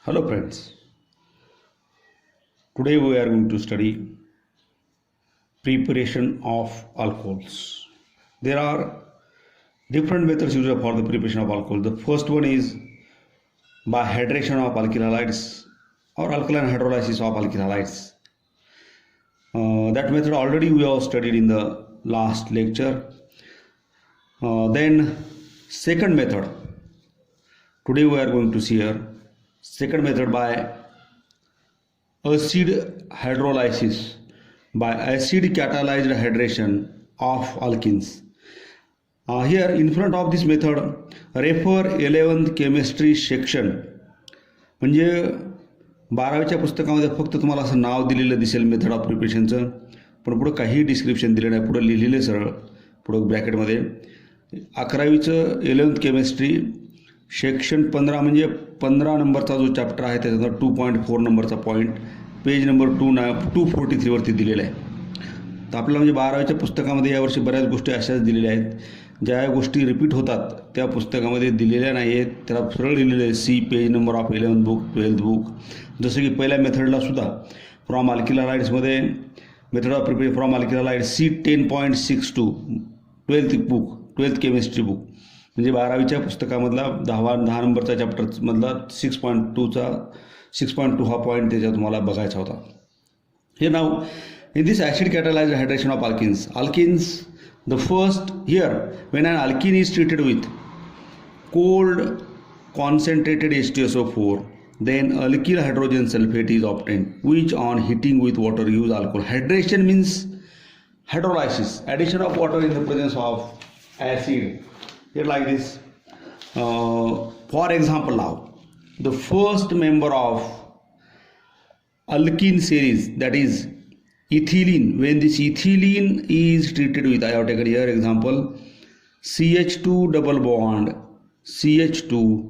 Hello friends, today we are going to study preparation of alcohols. There are different methods used for the preparation of alcohol. The first one is by hydration of alkyl halides or alkaline hydrolysis of alkyl halides. That method already we have studied in the last lecture. Then second method, today we are going to see here second method by acid hydrolysis, by acid catalyzed hydration of alkenes. Here in front of this method refer 11th chemistry section. म्हणजे 12वीच्या पुस्तकामध्ये फक्त तुम्हाला असं नाव दिलेलं दिसेल method of प्रिपरेशनचं, पण पुढं काही डिस्क्रिप्शन दिलं नाही. पुढं लिहिलेलं सरळ पुढं ब्रॅकेटमध्ये 11वीचं 11th केमिस्ट्री सेक्शन 15 म्हणजे 15 नंबरचा जो चॅप्टर आहे त्याचा 2.4 नंबरचा पॉईंट पेज नंबर 243 वरती दिलेला आहे. तर आपल्याला म्हणजे 12वीच्या पुस्तकामध्ये यावर्षी बऱ्याच गोष्टी अशाच दिलेल्या आहेत, ज्या गोष्टी रिपीट होतात त्या पुस्तकामध्ये दिलेल्या नाही आहेत. त्याला सरळ लिहिलेलं आहे see page number of 11th book 12th book. जसं की पहिल्या मेथडला सुद्धा फ्रॉम अल्किल हलाइड्समध्ये method of preparation from alkyl halides see 10.62 12th chemistry book, म्हणजे 12वीच्या पुस्तकामधला 10 नंबरचा चॅप्टरमधला 6.2 हा पॉईंट त्याच्यात तुम्हाला बघायचा होता. हे नाव in this acid catalyzed hydration of alkenes, the first here when an alkene is treated with cold concentrated H2SO4, then alkyl hydrogen sulfate is obtained, which on heating with water gives alcohol. Hydration means hydrolysis, addition of water in the presence of acid. Here like this. For example, now the first member of alkene series, that is ethylene, when this ethylene is treated with, I have taken here example CH2 double bond CH2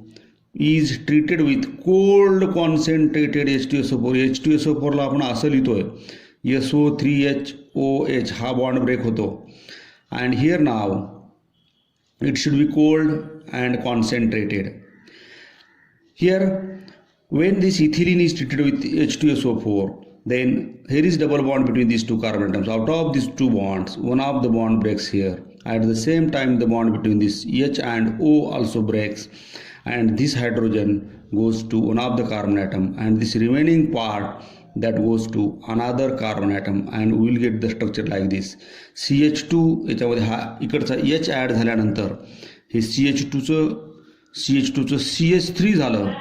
is treated with cold concentrated H2SO4. H2SO4 ला आपण असं लिहितोय SO3HOH, हा bond break होतो, and here now it should be cold and concentrated. Here when this ethylene is treated with H2SO4, then here is double bond between these two carbon atoms. Out of these two bonds, one of the bond breaks here. At the same time, the bond between this H and O also breaks, and this hydrogen goes to one of the carbon atom, and this remaining part that goes to another carbon atom, and we will get the structure like this. CH2 याच्यामध्ये हा इकडचा H add झाल्यानंतर हे CH2चं CH3 झालं.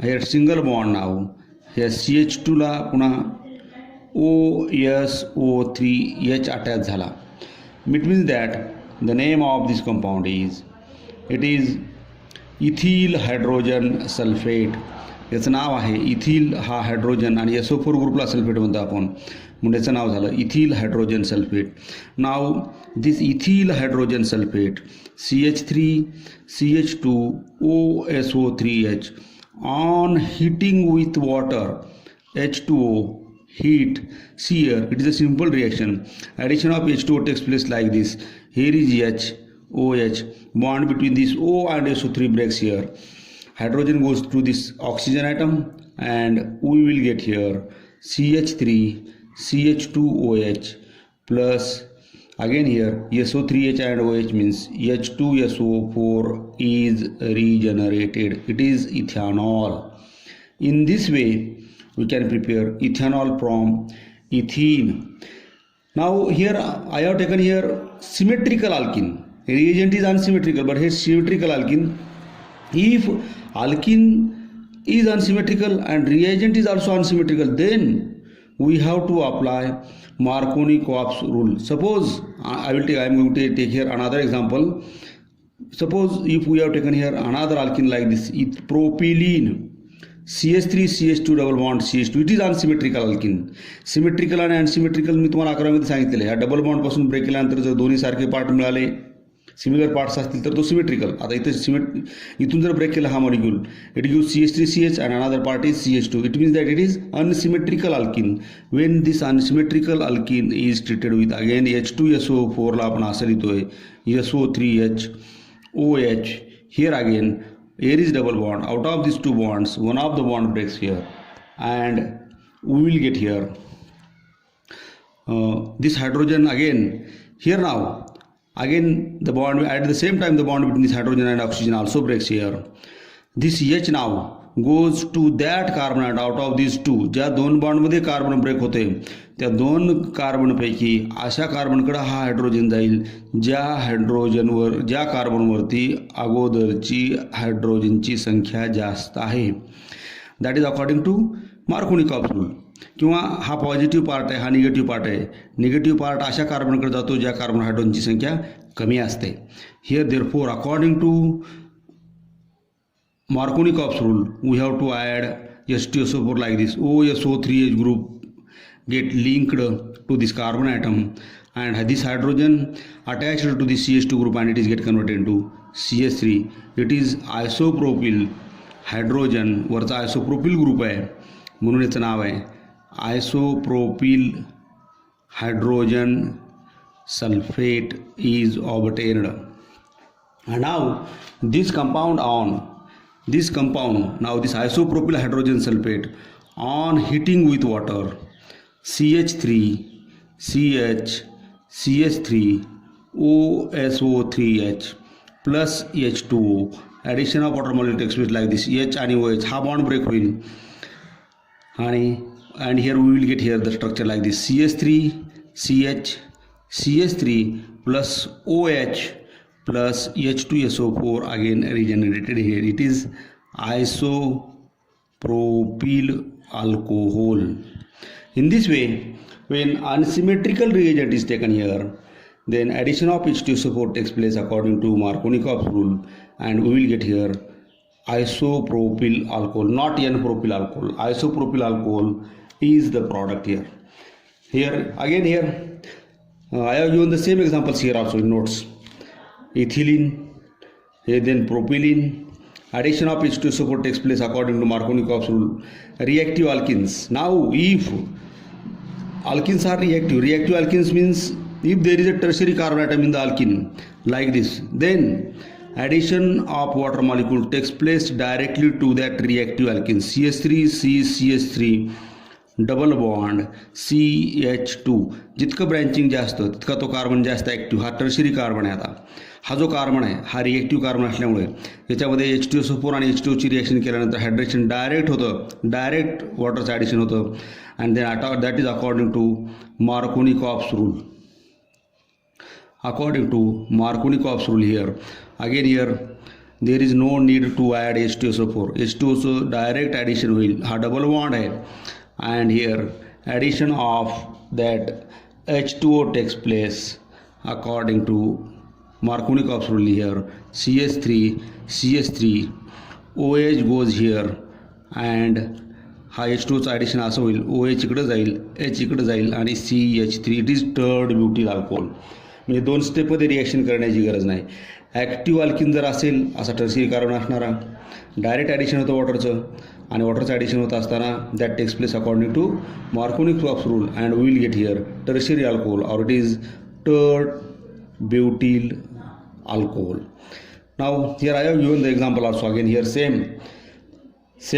here single bond now. या CH2 ला पुन्हा OSO3H attach झाला. It means that the name of this compound is ethyl hydrogen sulphate. याचं नाव आहे इथिल हा हायड्रोजन, आणि SO4 ग्रुपला सल्फेट म्हणतो आपण, म्हणून याचं नाव झालं ethyl hydrogen sulphate. Now this ethyl hydrogen sulphate CH3 CH2 OSO3H on heating with water H2O heat. See here, it is a simple reaction. Addition of H2O takes place like this. Here is OH, bond between this O and SO3 breaks here. Hydrogen goes to this oxygen atom, and we will get here CH3 CH2OH plus again here SO3H and OH means H2SO4 is regenerated. It is ethanol. In this way we can prepare ethanol from ethene. Now here I have taken here symmetrical alkene. Reagent is unsymmetrical, but here symmetrical alkene. If alkene is unsymmetrical and reagent is also unsymmetrical, then we have to apply Marconi-Coap's rule. Suppose I am going to take here another example. Suppose if we have taken here another alkene like this, propylene CH3 CH2 double bond CH2, it is unsymmetrical alkene. Symmetrical आणि unsymmetrical मी तुम्हाला 11वीमध्ये सांगितलेलं आहे. ह्या double bond पासून break केल्यानंतर जर दोन्ही सारखे पार्ट मिळाले, सिमिलर पार्ट्स असतील तर तो सिमेट्रिकल. आता इथं इथून जर ब्रेक केला हा molecule, it give CH3CH and another part is CH2. It means that it is unsymmetrical alkene. When this unsymmetrical alkene is treated with again H2SO4 ला आपण असं लिहितोय SO3H OH. Here again Here is double bond. Out of these two bonds, one of the bond breaks here, and we will get here this hydrogen again. Here now, again the bond at the same time the bond between this hydrogen and oxygen also breaks here. This H now goes to that carbon atom out of these two. ज्या दोन बॉन्डमध्ये carbon break होते त्या दोन कार्बनपैकी अशा कार्बनकडे हा hydrogen जाईल ज्या कार्बनवरती अगोदरची हायड्रोजनची संख्या जास्त आहे. That is according to Markovnikov rule. किंवा हा पॉझिटिव्ह पार्ट आहे, हा निगेटिव्ह पार्ट आहे. निगेटिव्ह पार्ट अशा कार्बनकडे जातो ज्या कार्बन हायड्रोजनची संख्या कमी असते. Here therefore according to Markovnikov's rule, we have to add H2SO4 like this. OSO3H group get linked to this carbon atom, and this hydrogen attached to the CH2 group and it is get converted into CH3. It is isopropyl hydrogen. वरचा isopropyl group आहे म्हणून याचं नाव आहे isopropyl hydrogen sulfate is obtained. And now this isopropyl hydrogen sulfate on heating with water, CH3 CH CH3 OSO3H plus H2O, addition of water molecule takes place like this. H and OH हा bond break होईल and here we will get here the structure like this. CH3 CH CH3 plus OH plus H2SO4 again regenerated here. It is isopropyl alcohol. In this way, when unsymmetrical reagent is taken here, then addition of H2SO4 takes place according to Markovnikov's rule, and we will get here isopropyl alcohol, not N-propyl alcohol. Isopropyl alcohol is the product here. Here I have given the same examples here also in notes. Ethylene, then propylene. Addition of H2SO4 takes place according to Markovnikov's rule. Reactive alkenes. Now if alkenes are reactive alkenes means if there is a tertiary carbon atom in the alkene like this, then addition of water molecule takes place directly to that reactive alkene. CH3 CH3 double bond CH2. जितकं branching जास्त तितका तो carbon जास्त active. हा tertiary carbon आहे. आता हा जो कार्बन आहे हा रिएक्टिव्ह कार्बन असल्यामुळे याच्यामध्ये H2SO4 आणि H2Oची रिॲक्शन केल्यानंतर हायड्रेशन डायरेक्ट होतं, डायरेक्ट वॉटरचं ॲडिशन होतं. And then that is according to Markovnikov's rule. According to Markovnikov's rule here again there is no need to add H2SO4. H2SO direct addition होईल. हा डबल बॉन्ड आहे. And here addition of that H2O takes place according to Markovnikov's rule. Here CH3 OH goes here and हा H2Oचा addition असं होईल. OH इकडं जाईल, H इकडं जाईल आणि CH3. It is tert butyl alcohol. म्हणजे दोन स्टेपमध्ये रिॲक्शन करण्याची गरज नाही. ॲक्टिव्ह अल्किन जर असेल असा टर्शियरी कार्बन असणारा डायरेक्ट ॲडिशन होतं वॉटरचं आणि वॉटरचं ॲडिशन होत असताना that takes place according to Markovnikov's rule and we will get here tertiary alcohol or it is tert butyl alcohol. Now here I have given the example also. Again here same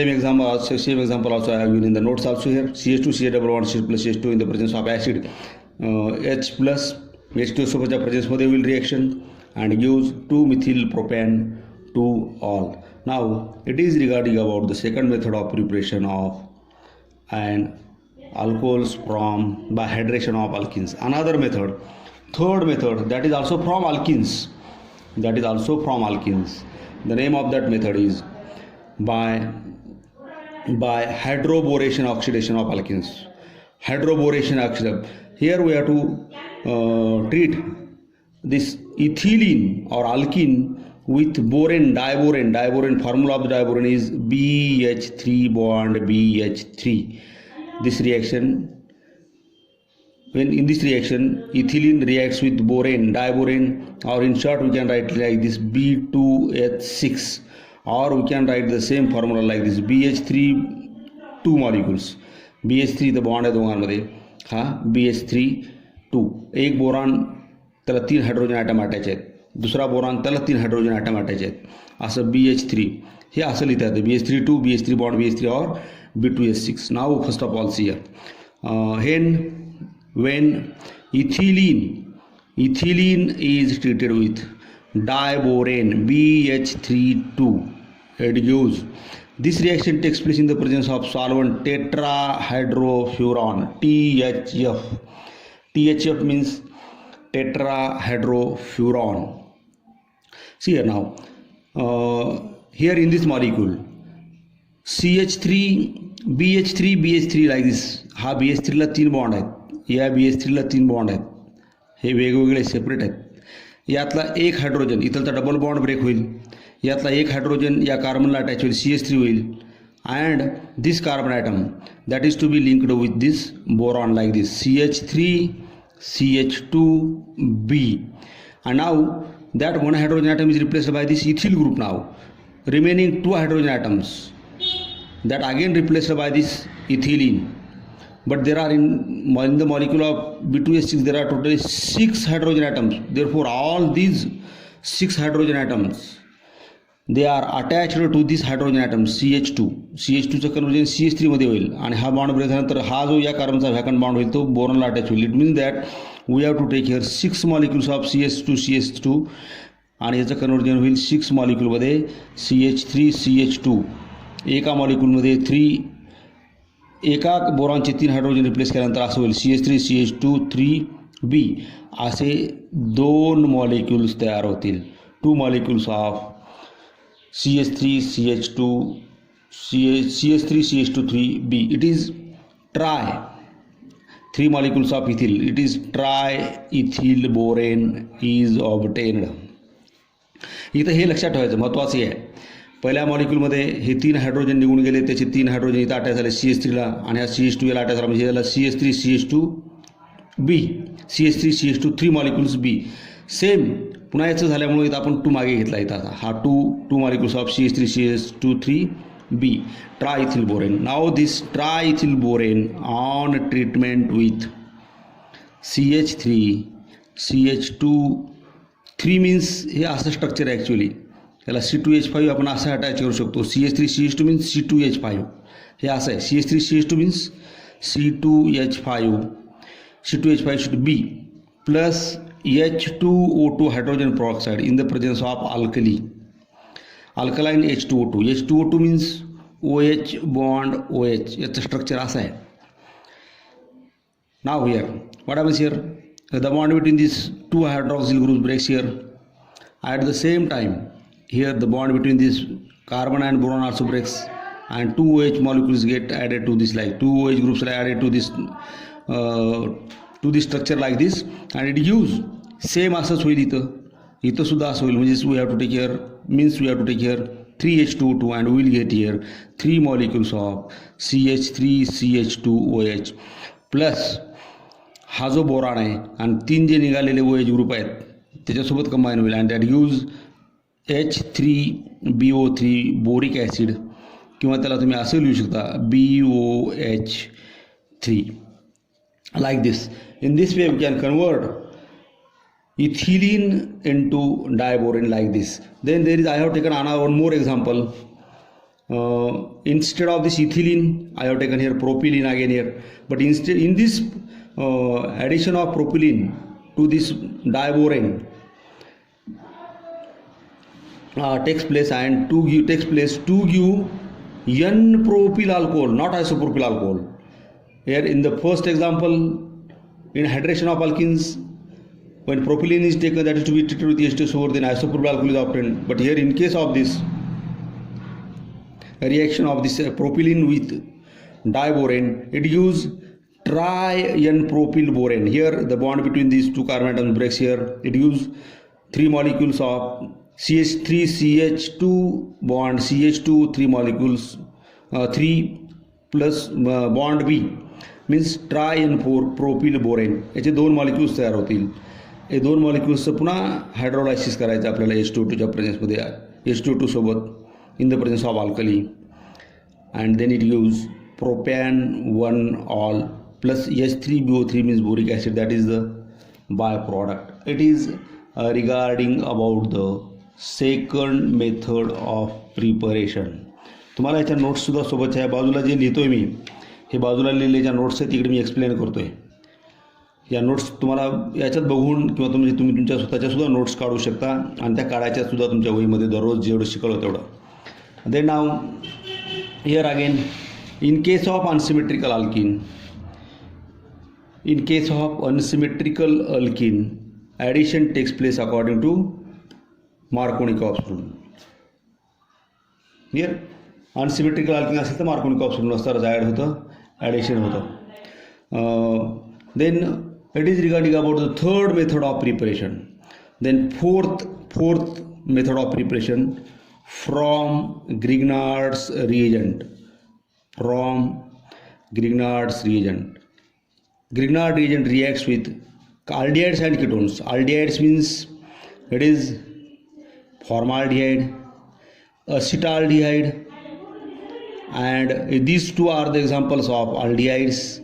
example also I have given in the notes also. Here CH2 CH double bond CH plus CH2 in the presence of acid, H plus H2SO4 च्या presence will reaction and gives 2-methyl propane 2-all. Now it is regarding about the second method of preparation of and alcohols by hydration of alkenes. Another method, third method, that is also from alkenes. The name of that method is by hydroboration oxidation of alkenes. Hydroboration oxidation. Here we have to treat this ethylene or alkene with borane, diborane. Formula of the diborane is BH3 bond BH3. This reaction, when in this reaction ethylene reacts with borane, diborane, or in short we can write like this B2H6, or we can write the same formula like this BH3 2 molecules. BH3 the bond आहे दोघांमध्ये. हा BH3 2. एक boron त्याला 3 hydrogen atom attach आहेत, दुसरा boron त्याला 3 hydrogen atom attach आहेत. असं BH3 हे असं लिहिता येतं BH3 BH3 bond BH3 or B2H6. Now first of all see here, when ethylene is treated with diborane BH32, it gives, this reaction takes place in the presence of solvent tetrahydrofuran, THF. THF means tetrahydrofuran. See here now, here in this molecule CH3 BH3 like this, हा BH3 ला 3 bond आहेत, या BH3 ला 3 bond आहेत, हे वेगवेगळे separate आहेत. यातला एक hydrogen इथलचा double bond break होईल, यातला एक हायड्रोजन या कार्बनला अटॅच होईल, CH3 होईल, and this carbon atom that is to be linked with this boron like this CH3 CH2B, and now that one hydrogen atom is replaced by this ethyl group. Now remaining 2 hydrogen atoms that again replaced by this ethylene, but there are in the molecule of B2H6 there are totally 6 hydrogen atoms. Therefore all these 6 hydrogen atoms they are attached to this hydrogen atom CH2. CH2चं conversion CH3 मध्ये होईल आणि हा bond break झाल्यानंतर हा जो या कार्बनचा vacant bond होईल तो बोरॉनला अटॅच होईल. It means that we have to take here 6 molecules of CH2 आणि याचं कन्वर्जन होईल 6 मॉलिक्युलमध्ये CH3 CH2. एका मॉलिक्युलमध्ये 3, एका बोरॉनचे 3 हायड्रोजन रिप्लेस केल्यानंतर असं होईल CH3 CH2 3B. असे 2 मॉलिक्युल्स तयार होतील. 2 molecules of CH3 CH2 CH3 CH2 3B. It is tri. 3 molecules of ethyl. It is triethyl borane is obtained. इथं हे लक्षात ठेवायचं महत्त्वाचं आहे. पहिल्या मॉलिक्यूलमध्ये हे 3 हायड्रोजन निघून गेले, त्याचे 3 हायड्रोजन इथं अटॅच झाले CH3ला आणि हा CH2 याला अटॅच झाला, म्हणजे याला CH3 CH2B, CH3 CH2 3 molecules B. Same पुन्हा याचं झाल्यामुळे इथं आपण 2 मागे घेतला, इथं हा 2 molecules of CH3 CH2 3B, triethyl borane. Now this triethyl borane on treatment with CH3 CH2 3 means हे असं स्ट्रक्चर आहे ॲक्च्युली, याला C2H5 आपण असं अटॅच करू शकतो. CH3 CH2 means C2H5, हे असं आहे. CH3 CH2 means C2H5 should be plus H2O2 hydrogen peroxide in the presence of alkaline H2O2. H2O2 means OH bond OH, याचं स्ट्रक्चर असं आहे. Now here what happens here, the bond between these 2 hydroxyl groups breaks here. At the same time here the bond between this carbon and boron also breaks, and 2 OH molecules get added to this, like 2 OH groups are added to this structure like this, and it gives same असंच होईल. इथं सुद्धा असं होईल, म्हणजे we have to take here, means we have to take here 3H2O2 and we will get here 3 molecules of CH3 CH2OH plus हा जो boron आहे आणि 3 जे निघालेले OH ग्रुप आहेत त्याच्यासोबत कंबाईन होईल, and that use H3BO3 boric acid, किंवा त्याला तुम्ही असं लिहू शकता BOH3 like this. In this way we can convert ethylene into diborane like this. Then there is, I have taken one more example. Instead of this ethylene I have taken here propylene again here, but instead in this addition of propylene to this diborane takes place to give N-propyl alcohol, not isopropyl alcohol. Here in the first example, in hydration of alkenes, when propylene is taken, that is to be treated with H2SO4, then isopropyl alcohol is obtained. But here in case of this reaction of this propylene with diborane, it gives tri-N-propyl borane. Here the bond between these 2 carbon atoms breaks here. It gives 3 molecules of CH3 CH2 bond CH2 3 molecules 3 plus bond B means tri-N-propyl borane. याचे 2 molecules तयार होतील. हे 2 मॉलिक्युल्सचं पुन्हा hydrolysis करायचं आपल्याला H2O2च्या प्रेझेन्समध्ये, H2O2 सोबत in the presence of alkali, and then it gives propan1-ol plus H3BO3 means boric acid, that is the byproduct. It is regarding about the second method of preparation. तुम्हाला याच्या नोट्ससुद्धा सोबतच्या आहे. बाजूला जे लिहितो आहे मी, हे बाजूला लिहिलेल्या नोट्स आहेत, तिकडे मी एक्सप्लेन करतो आहे. या नोट्स तुम्हाला याच्यात बघून किंवा तुम्ही तुमच्या स्वतःच्यासुद्धा नोट्स काढू शकता आणि त्या काढायच्यासुद्धा तुमच्या वहीमध्ये दररोज जेवढं शिकवलं तेवढं. Then now here again, in case of unsymmetrical alkene, addition takes place according to Markovnikov's rule. Here unsymmetrical alkene असेल तर Markovnikov's rule नुसार ॲड होतं, ॲडिशन होतं. Then it is regarding about the third method of preparation. Then fourth method of preparation from Grignard's reagent. Grignard reagent reacts with aldehydes and ketones. Aldehydes means it is formaldehyde, acetaldehyde, and these two are the examples of aldehydes.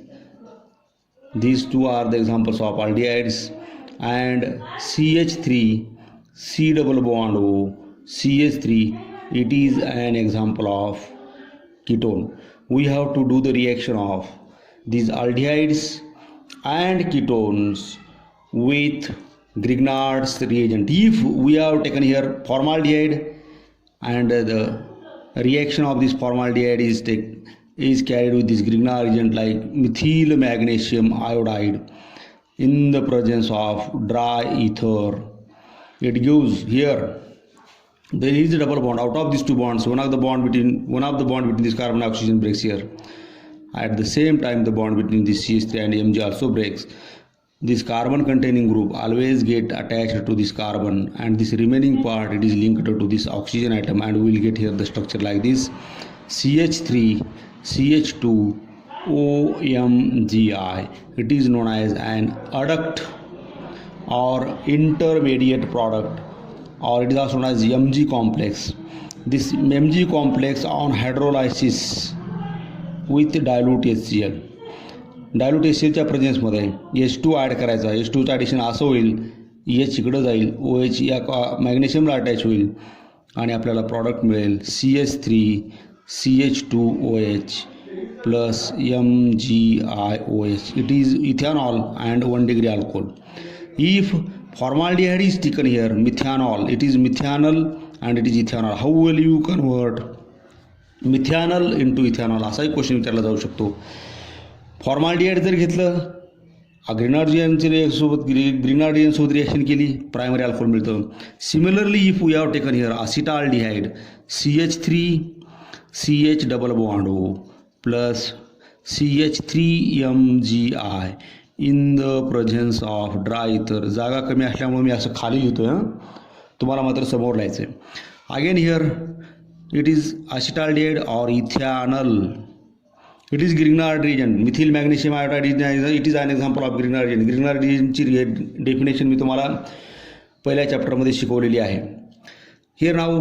And CH3, C double bond O, CH3, it is an example of ketone. We have to do the reaction of these aldehydes and ketones with Grignard's reagent. If we have taken here formaldehyde and the reaction of this formaldehyde is carried with this Grignard reagent like methyl magnesium iodide in the presence of dry ether, it gives here there is a double bond. Out of these two bonds, one of the bond between this carbon and oxygen breaks here. At the same time, the bond between this CH3 and Mg also breaks. This carbon containing group always get attached to this carbon, and this remaining part, it is linked to this oxygen atom, and we will get here the structure like this: CH3 CH2 OMGI. It is known as an adduct or intermediate product, or it is also known as Mg complex. This Mg complex on hydrolysis with dilute HCl. Dilute HClच्या प्रेझेन्समध्ये H2 add करायचा. H2चं addition असं होईल, H इकडं जाईल, OH या मॅग्नेशियमला attach होईल आणि आपल्याला प्रॉडक्ट मिळेल CH3 CH2OH plus MgIOH. It is ethanol and 1 degree alcohol. If formaldehyde is taken here, methanol, it is methanol and it is ethanol. How will you convert methanol into ethanol? असाही question विचारला जाऊ शकतो. Formaldehyde जर घेतलं, Grignard रिएजंटसोबत reaction केली, primary alcohol मिळतं. Similarly if we have taken here acetaldehyde CH3 CH double bond O plus CH3MgI in the presence of dry ether. जागा कमी असल्यामुळे मी असं खाली लिहितोय, तुम्हाला मात्र समोर लिहायचं आहे. अगेन हिअर इट इज असिटाल्डिहाइड और इथॅनल. It is Grignard reagent. Methyl magnesium iodide it is an example of Grignard reagent. Grignard reagentची डेफिनेशन मी तुम्हाला पहिल्या चॅप्टरमध्ये शिकवलेली आहे. Here now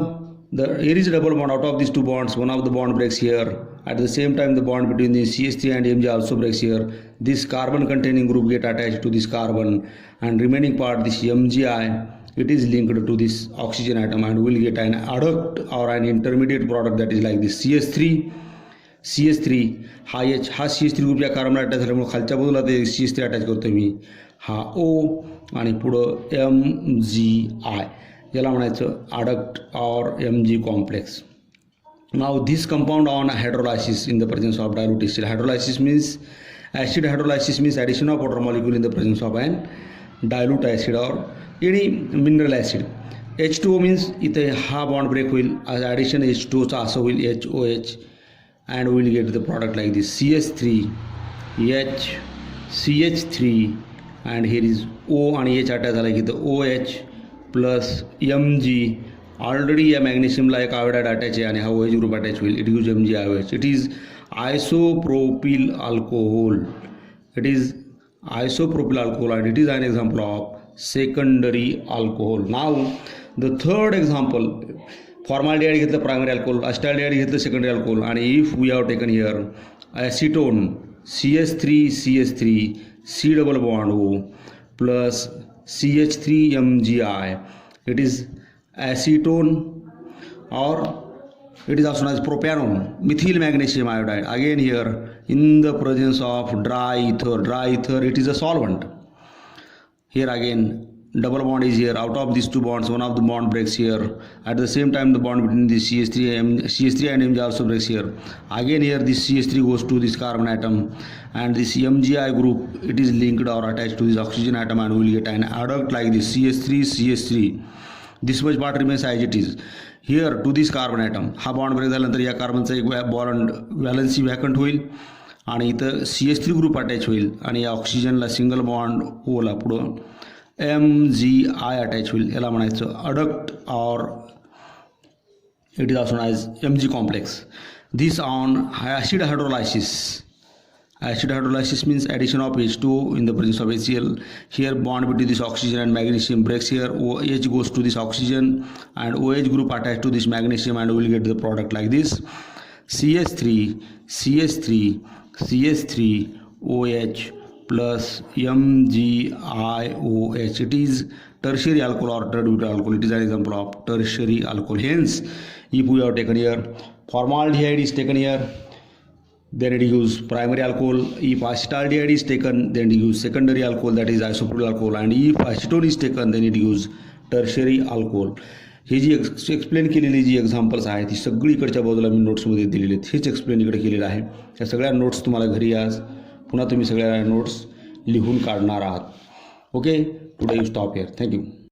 here is a double bond. Out of these two bonds, one of the bond breaks here. At the same time, the bond between the CH3 and Mg also breaks here. This carbon containing group get attached to this carbon, and remaining part, this Mgi, it is linked to this oxygen atom, and we will get an adduct or an intermediate product that is like this CH3 हा H, हा CH3 group या कार्बनला attach झाल्यामुळे खालच्या बाजूला ते CH3 attach करतो मी, हा O आणि पुढं MgI, याला म्हणायचं adduct or Mg complex. Now this compound on hydrolysis in the presence of dilute acid. Hydrolysis means acid hydrolysis means addition of water molecule in the presence of an dilute acid or any mineral acid. H2O means इथे हा bond break होईल, addition H2Oचा असं होईल HOH, and we will get the product like this CH3 H CH3 and here is O आणि H attach झाला की तर OH प्लस Mg. ऑलरेडी या मॅग्नेशियमला एक आयोडाइड अटॅच आहे आणि हा OH ग्रुप अटॅच होईल. It use MgIOH. It is isopropyl alcohol. and it is an example of secondary alcohol. Now the third example, formaldehyde घेतलं प्रायमरी अल्कोहोल, अस्टाल्डिहाइड घेतलं secondary alcohol, आणि if we have taken here acetone CH3 C double bond O plus CH3MgI, it is acetone और It is also known as propanone, methyl magnesium iodide. Again here, in the presence of dry ether, it is a solvent. Here again, double bond is here. Out of these two bonds, one of the bond breaks here. At the same time, the bond between the CH3 and Mg also breaks here. Again here, this CH3 goes to this carbon atom, and this Mgi group, it is linked or attached to this oxygen atom, and we will get an adduct like this CH3. This much part remains as it is. Here to this carbon atom, हा bond break झाल्यानंतर या कार्बनचा एक bond valency vacant होईल आणि इथं CH3 group attach होईल आणि या ऑक्सिजनला सिंगल बॉन्ड ओला पुढं MgI अटॅच होईल. याला म्हणायचं अडक्ट और it is also known as Mg complex. This on acid hydrolysis. Acid hydrolysis means addition of H2O in the presence of HCl. Here bond between this oxygen and magnesium breaks here. OH goes to this oxygen and OH group attached to this magnesium, and we will get the product like this: CH3OH plus MgIOH. It is tertiary alcohol or third butyl alcohol. It is an example of tertiary alcohol. Hence, if we have taken here formaldehyde is taken here, then it use primary alcohol. If acetaldehyde is taken, then it use secondary alcohol, that is isopropyl alcohol. And if acetone is taken, then it use tertiary alcohol. हे जी explain केलेली जी examples आहेत ती सगळी इकडच्या बाजूला मी नोट्समध्ये दिलेली आहेत. हेच एक्सप्लेन इकडे केलेलं आहे. या सगळ्या नोट्स तुम्हाला घरी आज पुन्हा तुम्ही सगळ्या नोट्स लिहून काढणार आहात. Okay, today you stop here. Thank you.